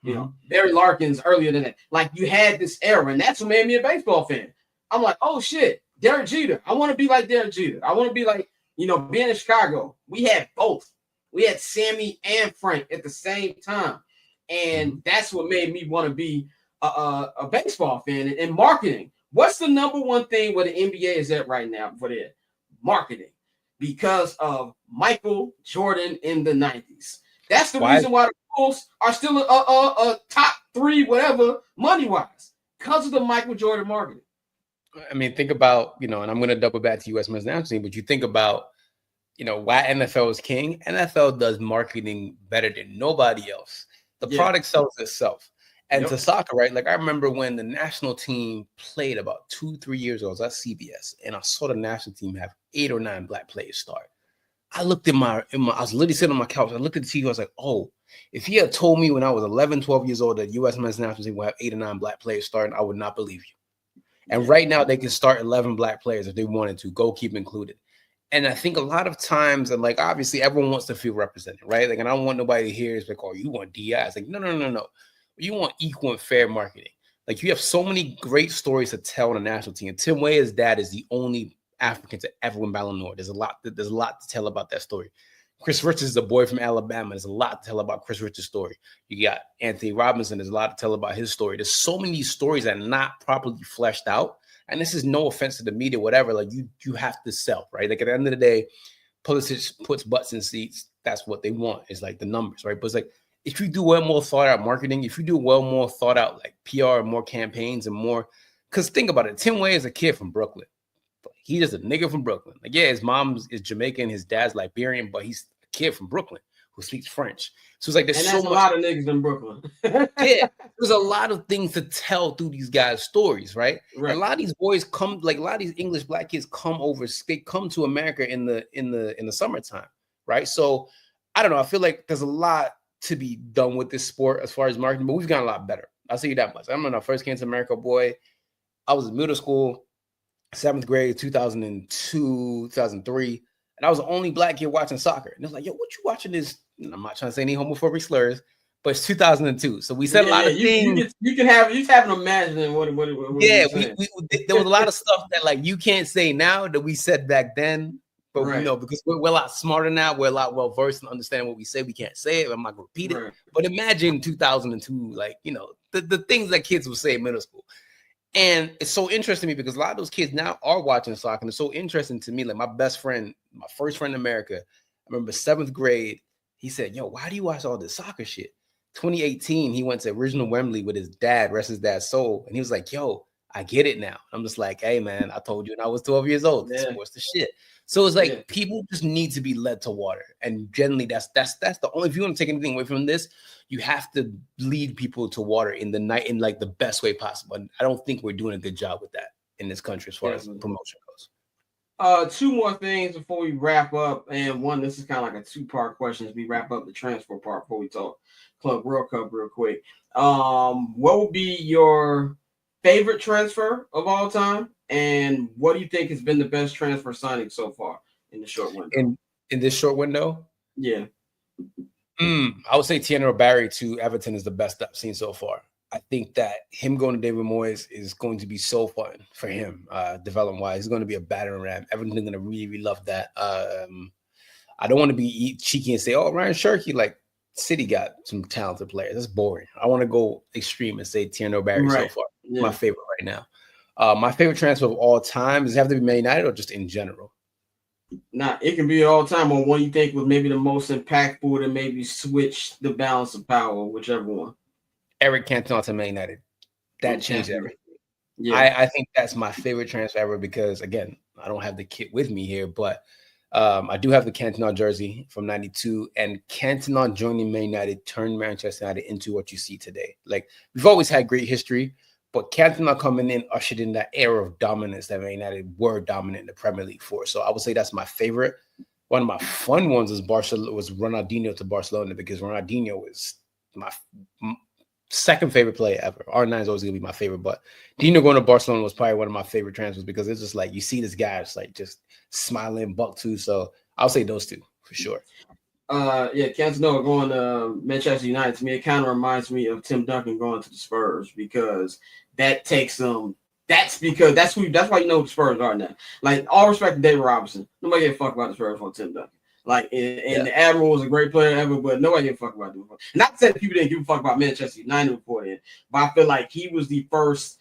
Barry Larkins earlier than that. Like you had this era, and that's what made me a baseball fan. I'm like, oh shit, Derek Jeter. I want to be like Derek Jeter. I want to be like, being in Chicago. We had both. We had Sammy and Frank at the same time. And that's what made me want to be a baseball fan and marketing. What's the number one thing where the NBA is at right now for their marketing? Because of Michael Jordan in the 90s. That's the reason why the Bulls are still a top 3, whatever, money-wise. Because of the Michael Jordan marketing. I mean, think about, and I'm going to double back to U.S. men's national team, but you think about, why NFL is king. NFL does marketing better than nobody else. The product sells itself. And to soccer, right? Like I remember when the national team played about 2-3 years ago, I was at CBS, and I saw the national team have 8 or 9 black players start. I looked I was literally sitting on my couch. I looked at the TV. I was like, oh, if he had told me when I was 11, 12 years old that U.S. men's national team will have 8 or 9 black players starting, I would not believe you. And right now they can start 11 black players if they wanted to, goalkeeper included. And I think a lot of times, and like obviously everyone wants to feel represented, right? Like, and I don't want nobody to hear it's like, oh, you want DI? It's like, no. You want equal and fair marketing. Like you have so many great stories to tell on the national team. Tim Weah's dad is the only African to ever win Ballon d'Or. There's a lot to tell about that story. Chris Richards is a boy from Alabama. There's a lot to tell about Chris Richards' story. You got Anthony Robinson. There's a lot to tell about his story. There's so many stories that are not properly fleshed out. And this is no offense to the media, whatever. Like you have to sell, right? Like at the end of the day, politics puts butts in seats. That's what they want. It's like the numbers, right? But it's like, if you do well more thought out marketing, if you do well more thought out like PR, more campaigns and more, because think about it, Tim Weah is a kid from Brooklyn. He's just a nigga from Brooklyn. Like, yeah, his mom is Jamaican, his dad's Liberian, but he's a kid from Brooklyn who speaks French. So it's like there's so much. A lot of niggas in Brooklyn. Yeah, there's a lot of things to tell through these guys' stories, right? A lot of these boys come, like a lot of these English black kids come over, they come to America in the summertime, right? So I don't know. I feel like there's a lot to be done with this sport as far as marketing, but we've gotten a lot better. I'll say you that much. I remember when I first came to America, boy, I was in middle school, 7th grade, 2002, 2003, and I was the only black kid watching soccer. And it was like, yo, what you watching this? And I'm not trying to say any homophobic slurs, but it's 2002. So we said a lot of things. You can have an imagining what there was a lot of stuff that like you can't say now that we said back then. But we know because we're a lot smarter now. We're a lot well versed and understand what we say. We can't say it. I'm not going to repeat it. But imagine 2002, like, the things that kids would say in middle school. And it's so interesting to me because a lot of those kids now are watching soccer. And it's so interesting to me. Like my best friend, my first friend in America, I remember 7th grade. He said, yo, why do you watch all this soccer shit? 2018, he went to original Wembley with his dad, rest his dad's soul. And he was like, yo, I get it now. I'm just like, hey, man, I told you when I was 12 years old. Yeah. Sports the shit. So it's like people just need to be led to water. And generally, that's the only, if you want to take anything away from this, you have to lead people to water in the night in like the best way possible. And I don't think we're doing a good job with that in this country as far as promotion goes. 2 more things before we wrap up. And one, this is kind of like a 2-part question as we wrap up the transfer part before we talk Club World Cup real quick. What would be your favorite transfer of all time? And what do you think has been the best transfer signing so far in the short window? In this short window? Yeah. I would say Tierney Barry to Everton is the best I've seen so far. I think that him going to David Moyes is going to be so fun for him, development-wise. He's going to be a battering ram. Everton's going to really love that. I don't want to be cheeky and say, oh, Ryan Shirky, like City got some talented players. That's boring. I want to go extreme and say Tierney Barry so far. Yeah. My favorite right now. My favorite transfer of all time, does it have to be Man United or just in general? Nah, it can be all time or one you think was maybe the most impactful to maybe switch the balance of power, whichever one. Eric Cantona to Man United. That changed everything. Yeah. I think that's my favorite transfer ever because, again, I don't have the kit with me here, but I do have the Cantona jersey from 92, and Cantona joining Man United turned Manchester United into what you see today. Like, we've always had great history, But Cantona coming in ushered in that era of dominance that Man United were dominant in the Premier League for. So I would say that's my favorite. One of my fun ones was Ronaldinho to Barcelona, because Ronaldinho was my second favorite player ever. R9 is always going to be my favorite, but Dino going to Barcelona was probably one of my favorite transfers, because it's just like you see this guy just like just smiling, buck too. So I'll say those two for sure. Cantona going to Manchester United, to me, it kind of reminds me of Tim Duncan going to the Spurs, because that takes them. That's why you know the Spurs are now. Like, all respect to David Robinson, nobody gave a fuck about the Spurs for Tim Duncan. Like, and the Admiral was a great player ever, but nobody gave a fuck about him. Not to say that people didn't give a fuck about Manchester United before then, but I feel like he was the first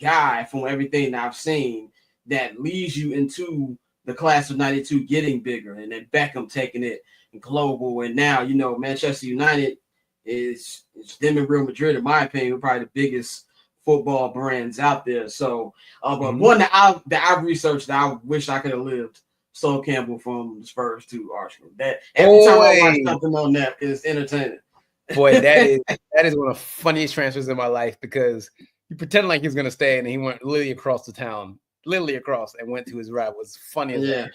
guy from everything that I've seen that leads you into the class of 92 getting bigger, and then Beckham taking it global. And now, you know, Manchester United is them and Real Madrid, in my opinion, probably the biggest football brands out there. So, but one that I've researched that I wish I could have lived, Sol Campbell from the Spurs to Arsenal. That every time I watch something on that, is entertaining. Boy, that is one of the funniest transfers in my life, because he pretended like he was gonna stay, and he went literally across the town, and went to his ride. Was funny as that.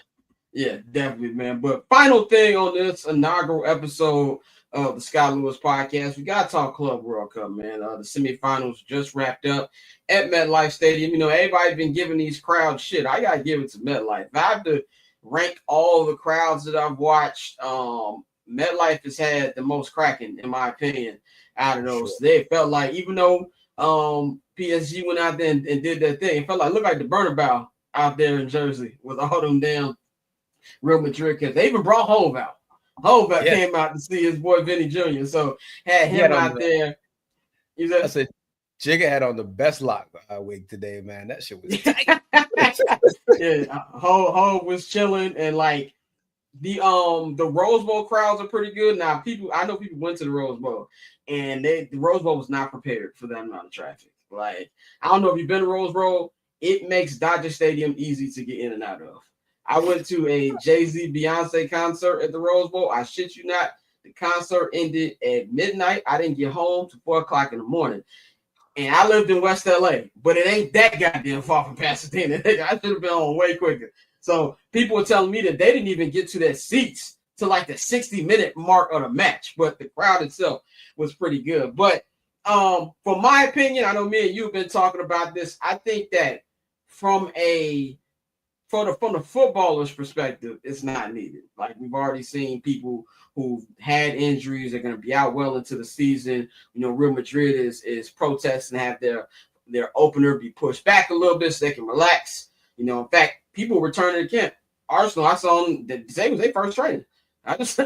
Yeah, definitely, man. But final thing on this inaugural episode of the Scott Lewis podcast, we got to talk Club World Cup, man. The semifinals just wrapped up at MetLife Stadium. You know, everybody's been giving these crowds shit. I got to give it to MetLife. If I have to rank all the crowds that I've watched, MetLife has had the most cracking, in my opinion, out of those. Sure. They felt like, even though PSG went out there and did their thing, it felt like, looked like the Bernabeu out there in Jersey with all them damn Real Madrid kids. They even brought Hove out. Hove came out to see his boy Vinny Jr. So had him out there. I said, Jigga had on the best lock wig today, man. That shit was tight. Hove was chilling, and like the Rose Bowl crowds are pretty good. Now, I know people went to the Rose Bowl, and the Rose Bowl was not prepared for that amount of traffic. Like, I don't know if you've been to Rose Bowl. It makes Dodger Stadium easy to get in and out of. I went to a Jay-Z Beyonce concert at the Rose Bowl. I shit you not. The concert ended at midnight. I didn't get home till 4 o'clock in the morning. And I lived in West LA, but it ain't that goddamn far from Pasadena. I should have been home way quicker. So people were telling me that they didn't even get to their seats to like the 60-minute mark of the match, but the crowd itself was pretty good. But from my opinion, I know me and you have been talking about this. I think that from the footballer's perspective, it's not needed. Like, we've already seen people who've had injuries, they're going to be out well into the season. You know, Real Madrid is protesting, have their opener be pushed back a little bit so they can relax. You know, in fact, people returning to camp. Arsenal, I saw them, today was their first training. I just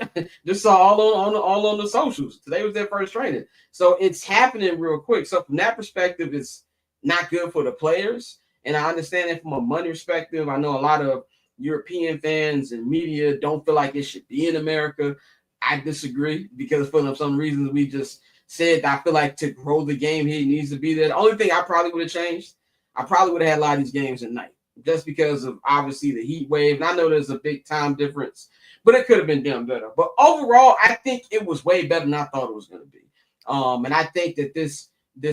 saw all on the socials. Today was their first training. So it's happening real quick. So from that perspective, it's not good for the players. And I understand it from a money perspective. I know a lot of European fans and media don't feel like it should be in America. I disagree, because for some reasons we just said, I feel like to grow the game here, it needs to be there. The only thing I probably would have changed, I probably would have had a lot of these games at night, just because of obviously the heat wave. And I know there's a big time difference, but it could have been done better. But overall, I think it was way better than I thought it was going to be. And I think that this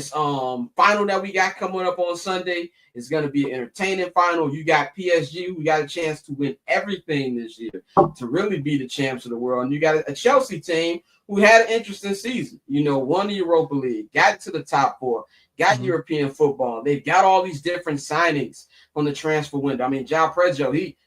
final that we got coming up on Sunday is going to be an entertaining final. You got PSG, who got a chance to win everything this year, to really be the champs of the world. And you got a Chelsea team who had an interesting season. You know, won the Europa League, got to the top four, got European football. They've got all these different signings from the transfer window. I mean, João Pedro, he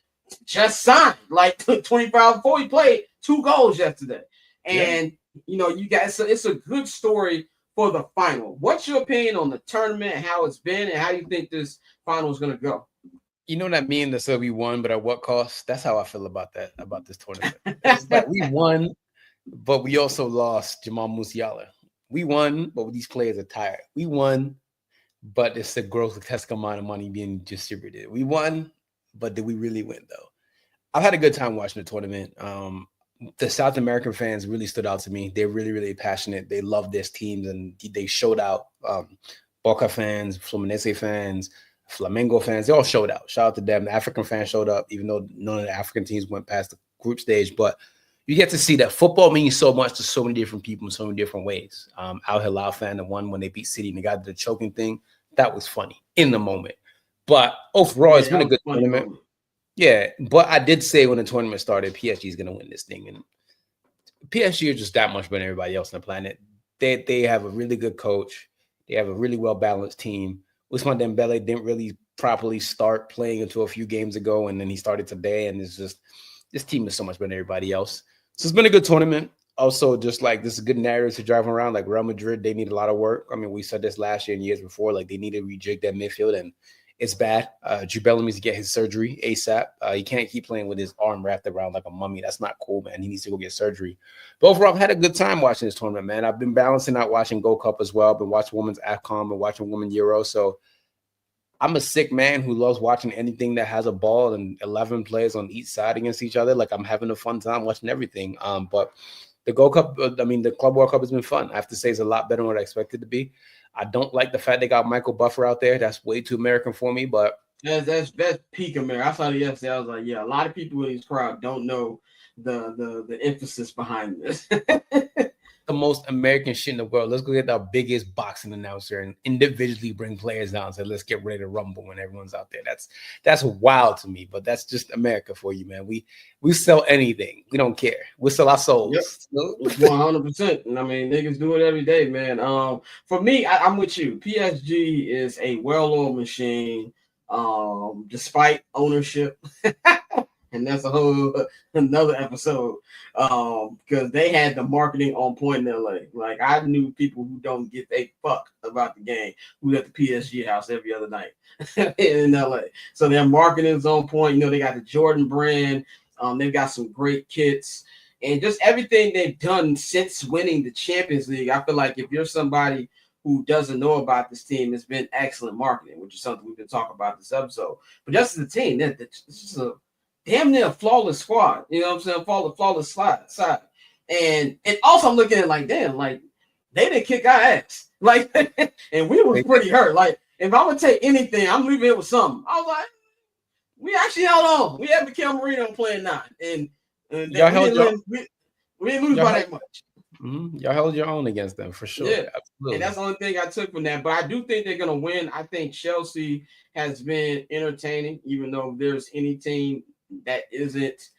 just signed like 25 before he played 2 goals yesterday. And, you know, you guys, so it's a good story for the final. What's your opinion on the tournament, how it's been, and how you think this final is going to go? You know that meme that said we won, but at what cost? That's how I feel about this tournament. It's like we won, but we also lost Jamal Musiala. We won, but these players are tired. We won, but it's a grotesque amount of money being distributed. We won, but did we really win, though? I've had a good time watching the tournament. The South American fans really stood out to me. They're really, really passionate. They love this team, and they showed out. Boca fans, Fluminense fans, Flamengo fans, they all showed out. Shout out to them. The African fans showed up, even though none of the African teams went past the group stage. But you get to see that football means so much to so many different people in so many different ways. Al Hilal fan, the one when they beat City and they got the choking thing, That was funny in the moment. But overall, it's been a good tournament. Moment. Yeah, but I did say when the tournament started, PSG is going to win this thing. And PSG are just that much better than everybody else on the planet. They have a really good coach. They have a really well-balanced team. Ousmane Dembele didn't really properly start playing until a few games ago, and then he started today, and it's just this team is so much better than everybody else. So it's been a good tournament. Also, just like this is a good narrative to drive around. Like Real Madrid, they need a lot of work. I mean, we said this last year and years before, like they need to rejig that midfield, and it's bad. Jude Bellamy needs to get his surgery ASAP. He can't keep playing with his arm wrapped around like a mummy. That's not cool, man. He needs to go get surgery. But overall, I've had a good time watching this tournament, man. I've been balancing out watching Gold Cup as well. I've been watching Women's AFCON and watching Women Euro. So I'm a sick man who loves watching anything that has a ball and 11 players on each side against each other. Like I'm having a fun time watching everything. But the Gold Cup, the Club World Cup has been fun. I have to say it's a lot better than what I expected to be. I don't like the fact they got Michael Buffer out there. That's way too American for me, but that's peak America. I saw it yesterday. I was like, yeah, a lot of people in this crowd don't know the emphasis behind this. The most American shit in the world. Let's go get our biggest boxing announcer and individually bring players down and say, let's get ready to rumble when everyone's out there. That's wild to me, but that's just America for you, man. We sell anything. We don't care. We sell our souls. Yep. 100%. And I mean, niggas do it every day, man. For me, I'm with you. PSG is a well-oiled machine, despite ownership. And that's a whole another episode, because they had the marketing on point in LA. Like I knew people who don't give a fuck about the game who at the PSG house every other night in LA. So their marketing is on point. You know, they got the Jordan brand. They've got some great kits and just everything they've done since winning the Champions League. I feel like if you're somebody who doesn't know about this team, it's been excellent marketing, which is something we've been talking about this episode. But just as a team, this is a damn near flawless squad, you know what I'm saying? Flawless side. And also I'm looking at it like, damn, like they didn't kick our ass. Like, and we were pretty hurt. Like, if I would take anything, I'm leaving it with something. I was like, we actually held on. We had Mikel Marino playing 9. And we didn't lose by that much. Mm-hmm. Y'all held your own against them for sure. Yeah, absolutely. And that's the only thing I took from that. But I do think they're gonna win. I think Chelsea has been entertaining, even though if there's any team that isn't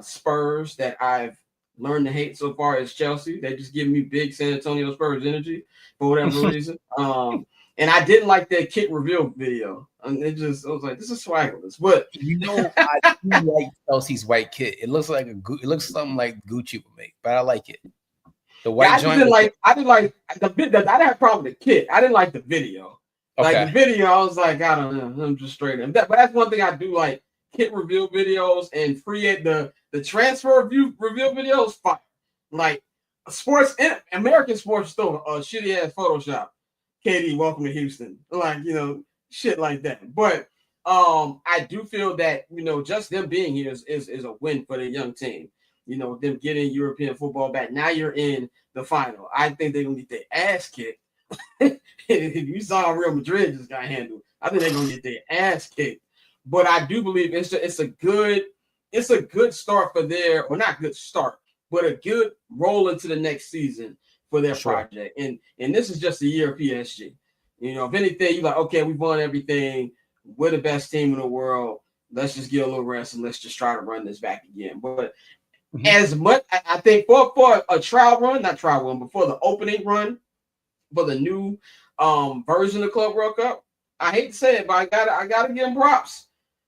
Spurs that I've learned to hate so far as Chelsea. They just give me big San Antonio Spurs energy for whatever reason. And I didn't like that kit reveal video. And I was like, this is swaggerless. But you know, I do like Chelsea's white kit. It looks like it looks something like Gucci would make, but I like it. The white I didn't like the bit that I didn't have a problem with the kit. I didn't like the video. Okay. Like the video, I was like, I don't know. I'm just straight up. But that's one thing I do like. Kit reveal videos and the transfer reveal videos. Fine. Like sports, American sports still shitty ass Photoshop. KD, welcome to Houston. Like, you know, shit like that. But I do feel that, you know, just them being here is a win for the young team. You know, them getting European football back. Now you're in the final. I think they're gonna get their ass kicked. You saw Real Madrid just got handled. I think they're gonna get their ass kicked. But I do believe it's a good start for their, or not good start, but a good roll into the next season for their project. And this is just a year of PSG. You know, if anything, you're like, okay, we've won everything. We're the best team in the world. Let's just get a little rest and let's just try to run this back again. But as much, I think for a trial run, not trial run, but for the opening run for the new version of Club World Cup, I hate to say it, but I gotta give them props.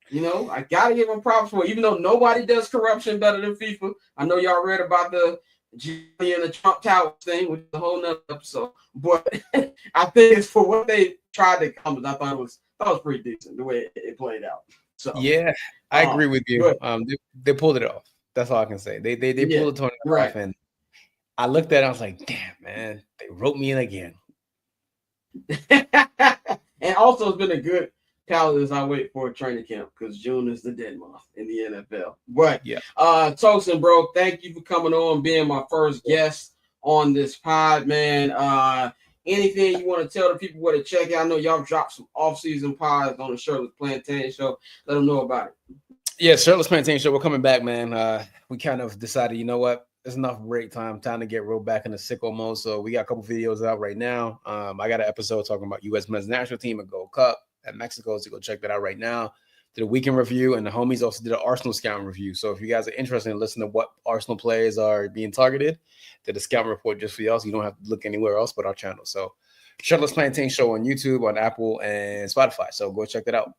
You know, I gotta give them props for it, even though nobody does corruption better than FIFA. I know y'all read about the Gianni and the Trump Tower thing, which is a whole nother episode. But I think it's for what they tried to accomplish. I thought it was pretty decent the way it played out. So yeah, I agree with you. They pulled it off. That's all I can say. They pulled the tournament off, and I looked at it. I was like, damn, man, they wrote me in again. And also, it's been a good calendar as I wait for a training camp because June is the dead month in the NFL. But Tosin, bro, thank you for coming on, being my first guest on this pod, man. Anything you want to tell the people where to check out? I know y'all dropped some off-season pods on the Shirtless Plantain Show. Let them know about it. Yeah, Shirtless Plantain Show. We're coming back, man. We kind of decided, you know what? it's enough break time to get real back in the sicko mode. So we got a couple videos out right now. I got an episode talking about U.S. men's national team and Gold Cup at Mexico, so go check that out right now. Did a weekend review, and the homies also did an Arsenal scouting review. So if you guys are interested in listening to what Arsenal players are being targeted, did a scouting report just for y'all, so you don't have to look anywhere else but our channel. So Shirtless Plantain Show on YouTube, on Apple, and Spotify. So go check that out.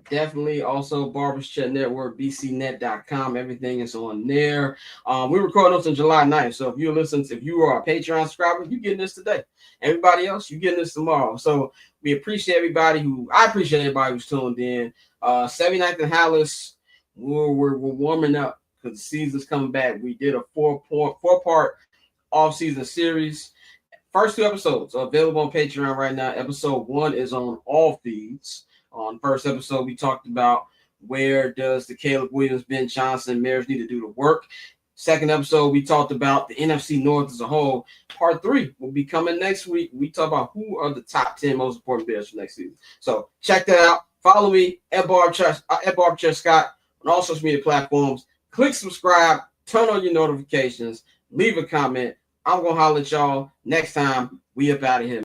Definitely. Also, Barbers Chat Network, bcnet.com. Everything is on there. We recorded this on July 9th. So if you are a Patreon subscriber, you're getting this today. Everybody else, you're getting this tomorrow. So I appreciate everybody who's tuned in. 79th and Hallis, we're warming up because the season's coming back. We did a four-part off-season series. First 2 episodes are available on Patreon right now. Episode 1 is on all feeds. On first episode, we talked about where does the Caleb Williams, Ben Johnson marriage need to do the work. Second episode, we talked about the NFC North as a whole. Part 3 will be coming next week. We talk about who are the top 10 most important Bears for next season. So check that out. Follow me at Barb Scott on all social media platforms. Click subscribe. Turn on your notifications. Leave a comment. I'm gonna holler at y'all next time. We up out of here.